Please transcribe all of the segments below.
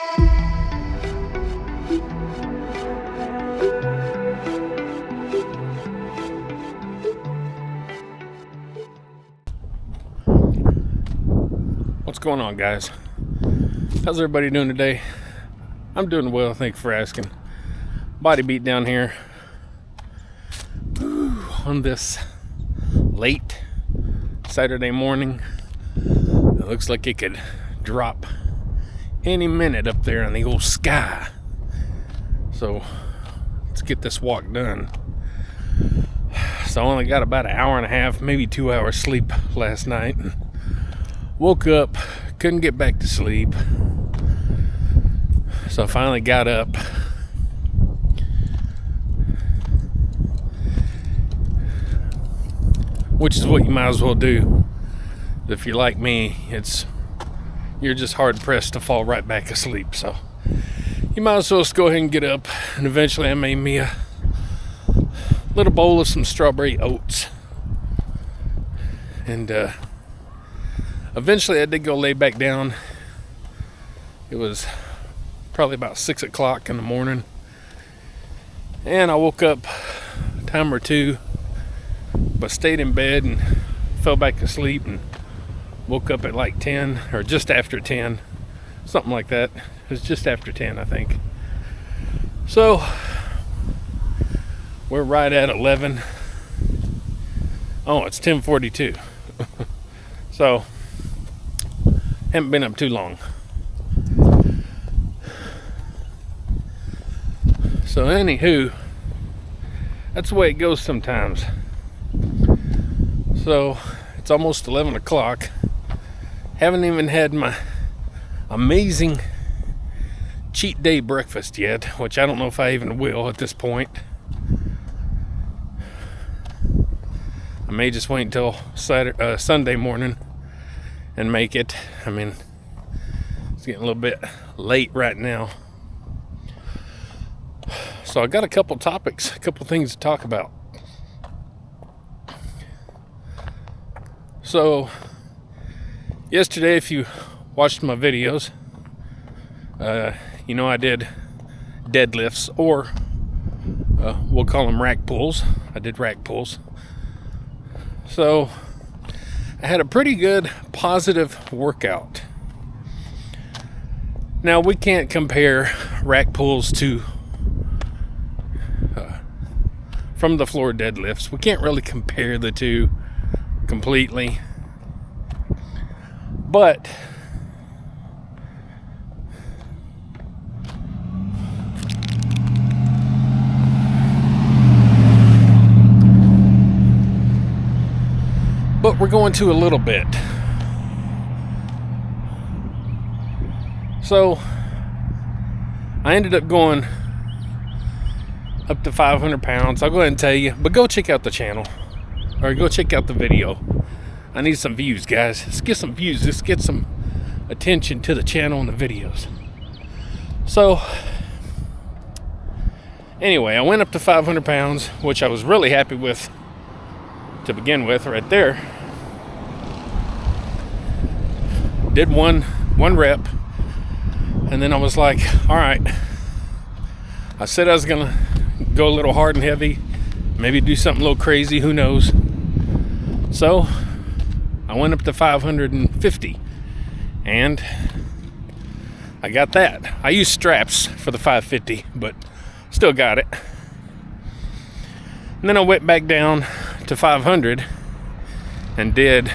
What's going on, guys? How's everybody doing today? I'm doing well, thanks for asking. Body beat down here on this late Saturday morning. It looks like it could drop any minute up there in the old sky. So let's get this walk done. So I only got about an hour and a half, maybe 2 hours sleep last night. And woke up, couldn't get back to sleep. So I finally got up. Which is what you might as well do. If you're like me, you're just hard pressed to fall right back asleep. So you might as well just go ahead and get up. And eventually I made me a little bowl of some strawberry oats. And eventually I did go lay back down. It was probably about 6 o'clock in the morning. And I woke up a time or two, but stayed in bed and fell back asleep and woke up at like 10 or just after 10. Something like that. It was just after 10, I think. So we're right at 11. Oh, it's 10:42. So haven't been up too long. So anywho, that's the way it goes sometimes. So it's almost 11 o'clock. Haven't even had my amazing cheat day breakfast yet, which I don't know if I even will at this point. I may just wait until Sunday morning and make it. I mean, it's getting a little bit late right now. So I got a couple topics, a couple things to talk about. So yesterday, if you watched my videos, you know I did deadlifts, or we'll call them rack pulls. I did rack pulls. So I had a pretty good positive workout. Now we can't compare rack pulls to from the floor deadlifts. We can't really compare the two completely. But we're going to a little bit. So I ended up going up to 500 pounds. I'll go ahead and tell you, but go check out the channel or go check out the video. I need some views, guys. Let's get some views. Let's get some attention to the channel and the videos. So anyway, I went up to 500 pounds, which I was really happy with to begin with right there. Did one rep, and then I was like, all right. I said I was gonna go a little hard and heavy, maybe do something a little crazy, who knows. So I went up to 550, and I got that. I used straps for the 550, but still got it. And then I went back down to 500 and did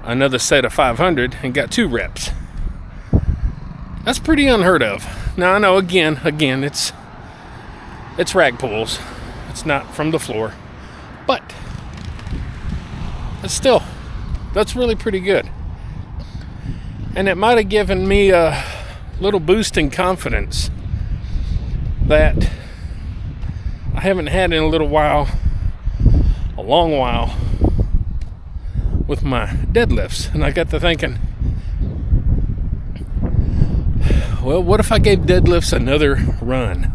another set of 500 and got 2 reps. That's pretty unheard of. Now I know again it's rack pulls. It's not from the floor, but that's really pretty good. And it might have given me a little boost in confidence that I haven't had in a little while, a long while, with my deadlifts. And I got to thinking, well, what if I gave deadlifts another run?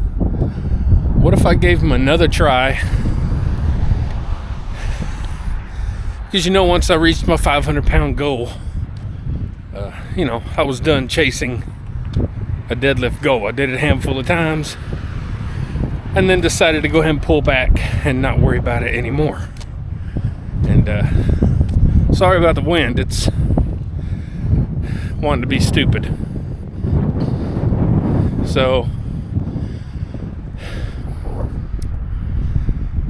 What if I gave them another try? Because once I reached my 500 pound goal, I was done chasing a deadlift go. I did it a handful of times and then decided to go ahead and pull back and not worry about it anymore. And sorry about the wind. It's wanting to be stupid. So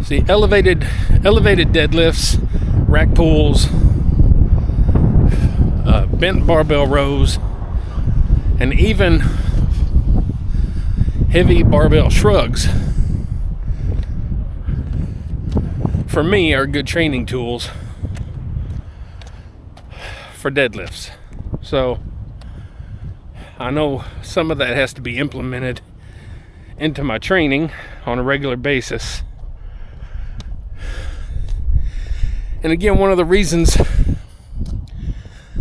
see, elevated deadlifts, rack pulls, bent barbell rows, and even heavy barbell shrugs, for me, are good training tools for deadlifts. So I know some of that has to be implemented into my training on a regular basis. And again, one of the reasons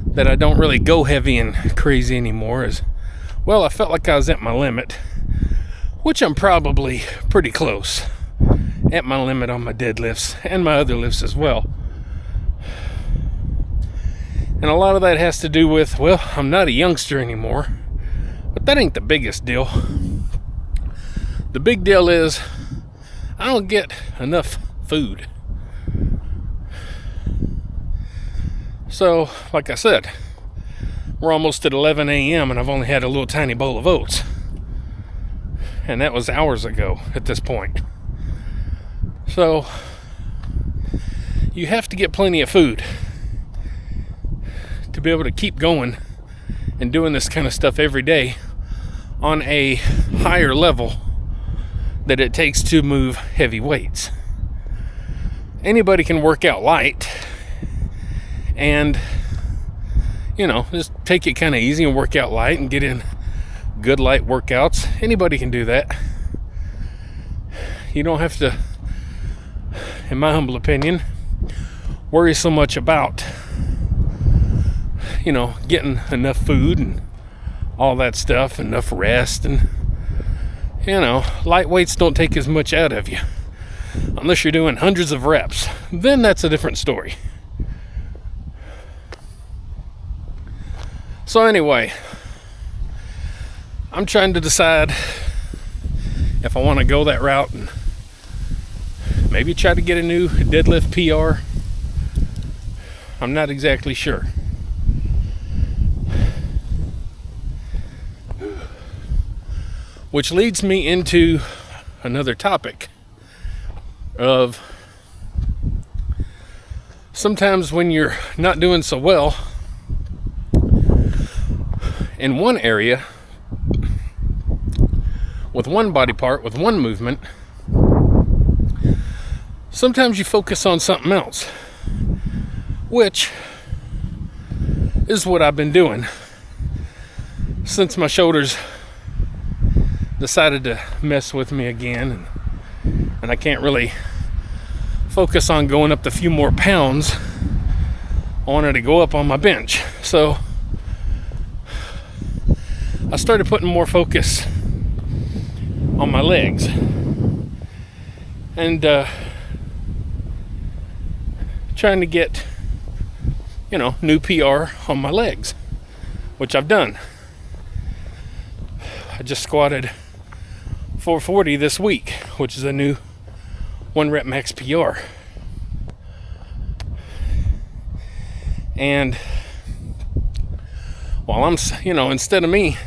that I don't really go heavy and crazy anymore is, well, I felt like I was at my limit, which I'm probably pretty close at my limit on my deadlifts and my other lifts as well. And a lot of that has to do with, well, I'm not a youngster anymore, but that ain't the biggest deal. The big deal is I don't get enough food. So, like I said, we're almost at 11 a.m. and I've only had a little tiny bowl of oats. And that was hours ago at this point. So, you have to get plenty of food to be able to keep going and doing this kind of stuff every day on a higher level that it takes to move heavy weights. Anybody can work out light and, you know, just take it kind of easy and work out light and get in good light workouts. Anybody can do that. You don't have to, in my humble opinion, worry so much about, you know, getting enough food and all that stuff, enough rest, and, you know, light weights don't take as much out of you unless you're doing hundreds of reps. Then that's a different story. So anyway, I'm trying to decide if I want to go that route and maybe try to get a new deadlift PR. I'm not exactly sure. Which leads me into another topic of sometimes when you're not doing so well in one area, with one body part, with one movement, sometimes you focus on something else, which is what I've been doing since my shoulders decided to mess with me again, and I can't really focus on going up the few more pounds I wanted to go up on my bench. So I started putting more focus on my legs and trying to get, you know, new PR on my legs, which I've done. I just squatted 440 this week, which is a new 1 rep max PR. And while I'm, you know, instead of me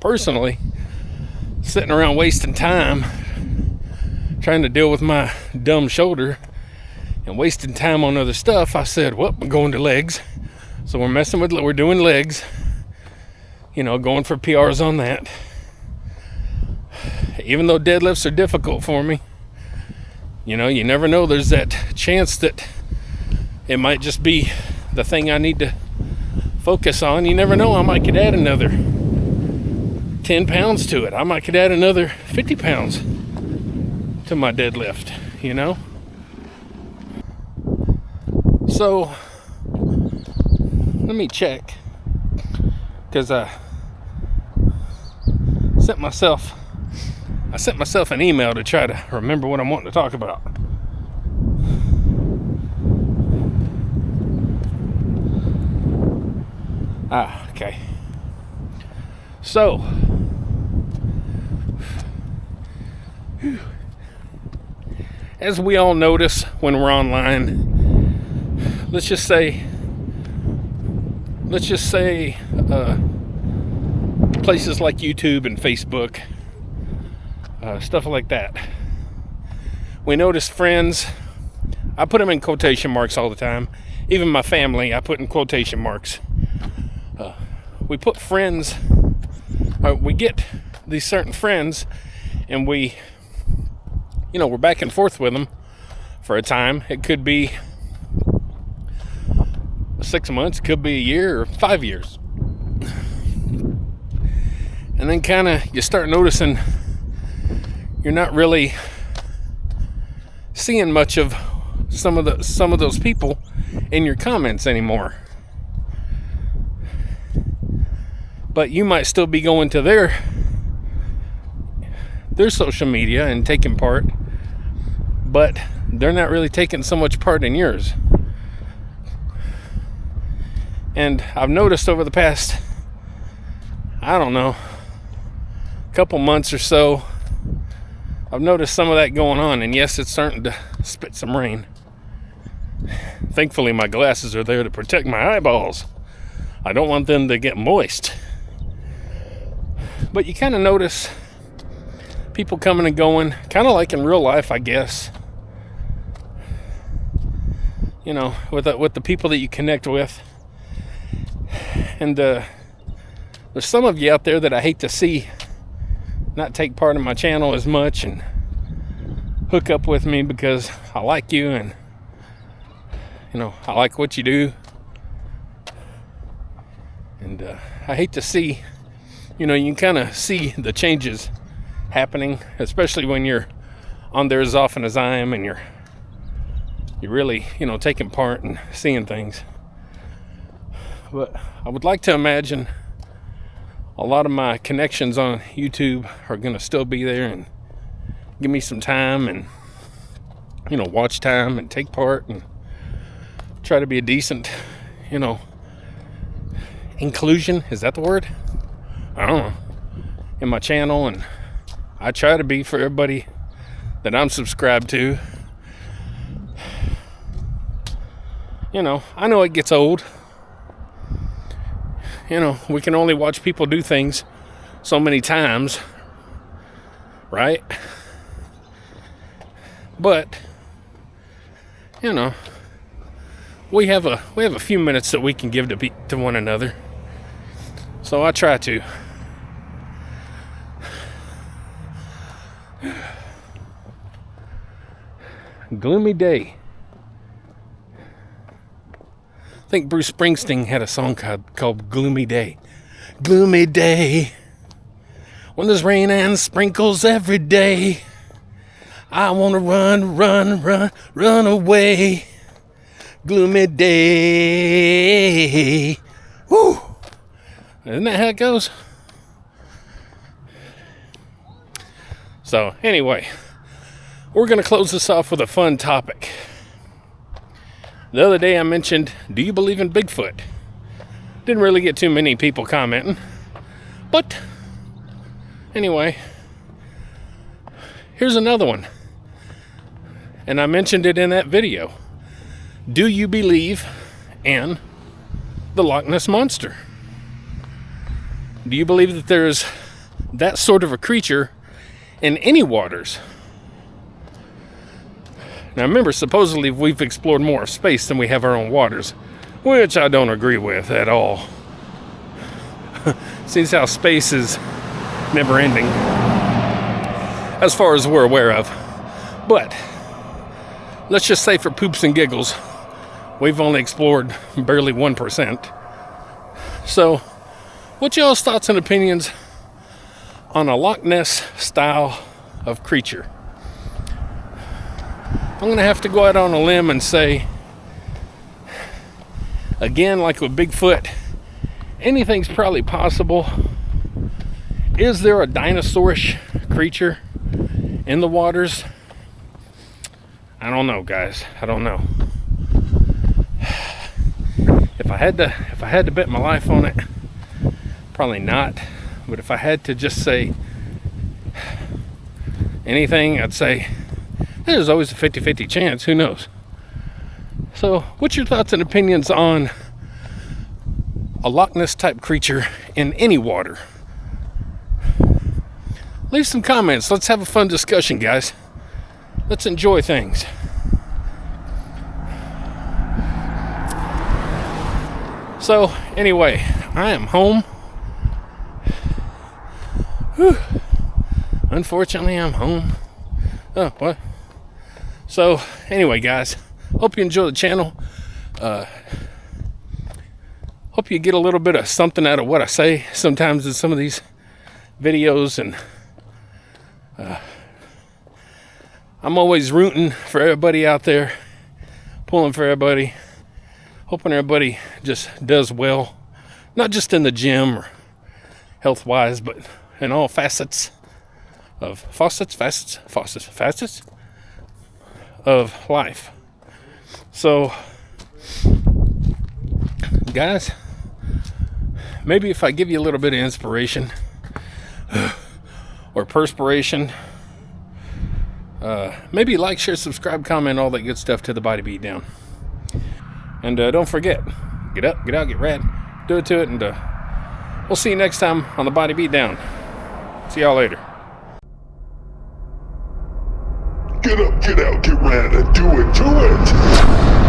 personally sitting around wasting time trying to deal with my dumb shoulder and wasting time on other stuff, I said, well, we're going to legs. So we're doing legs, you know, going for PRs on that. Even though deadlifts are difficult for me, you know, you never know. There's that chance that it might just be the thing I need to focus on. You never know. I could add another 10 pounds to it. Could add another 50 pounds to my deadlift, you know? So, let me check. Because I sent myself an email to try to remember what I'm wanting to talk about. Okay. So, As we all notice when we're online, let's just say places like YouTube and Facebook, stuff like that. We notice friends, I put them in quotation marks all the time. Even my family, I put in quotation marks. We put friends, we get these certain friends, and we're back and forth with them for a time. It could be 6 months, could be a year, or 5 years. And then kind of you start noticing you're not really seeing much of some of those people in your comments anymore. But you might still be going to their social media and taking part, but they're not really taking so much part in yours. And I've noticed over the past, couple months or so, I've noticed some of that going on, and yes, it's starting to spit some rain. Thankfully, my glasses are there to protect my eyeballs. I don't want them to get moist. But you kind of notice people coming and going, kind of like in real life, I guess. With the people that you connect with. And there's some of you out there that I hate to see not take part in my channel as much and hook up with me because I like you and I like what you do. And I hate to see, you can kind of see the changes happening, especially when you're on there as often as I am and you're really, taking part and seeing things. But I would like to imagine a lot of my connections on YouTube are going to still be there and give me some time and, watch time and take part and try to be a decent, inclusion. Is that the word? I don't know. In my channel, and I try to be for everybody that I'm subscribed to. I know it gets old. We can only watch people do things so many times, right? But we have a few minutes that we can give to one another. So I try to. Gloomy day. I think Bruce Springsteen had a song called Gloomy Day. Gloomy day, when there's rain and sprinkles every day. I want to run away. Gloomy day. Woo! Isn't that how it goes? So, anyway, we're going to close this off with a fun topic. The other day I mentioned, do you believe in Bigfoot? Didn't really get too many people commenting. But, anyway, here's another one. And I mentioned it in that video. Do you believe in the Loch Ness Monster? Do you believe that there's that sort of a creature in any waters? Now remember, supposedly we've explored more of space than we have our own waters, which I don't agree with at all. Seems how space is never ending, as far as we're aware of. But let's just say for poops and giggles, we've only explored barely 1%. So, what's y'all's thoughts and opinions on a Loch Ness style of creature? I'm going to have to go out on a limb and say, again, like with Bigfoot, anything's probably possible. Is there a dinosaurish creature in the waters? I don't know, guys. I don't know. If I had to bet my life on it, probably not. But if I had to just say anything, I'd say there's always a 50-50 chance. Who knows? So, what's your thoughts and opinions on a Loch Ness type creature in any water? Leave some comments. Let's have a fun discussion, guys. Let's enjoy things. So, anyway, I am home. Whew. Unfortunately, I'm home. Oh, what? So, anyway, guys, hope you enjoy the channel. Hope you get a little bit of something out of what I say sometimes in some of these videos. And I'm always rooting for everybody out there, pulling for everybody, hoping everybody just does well, not just in the gym or health-wise, but in all facets of facets of life. So, guys, maybe if I give you a little bit of inspiration or perspiration, maybe like, share, subscribe, comment, all that good stuff to the Body Beat Down. And don't forget, get up, get out, get rad, do it to it, and we'll see you next time on the Body Beat Down. See y'all later. Get up, get out, get rad, and do it to it!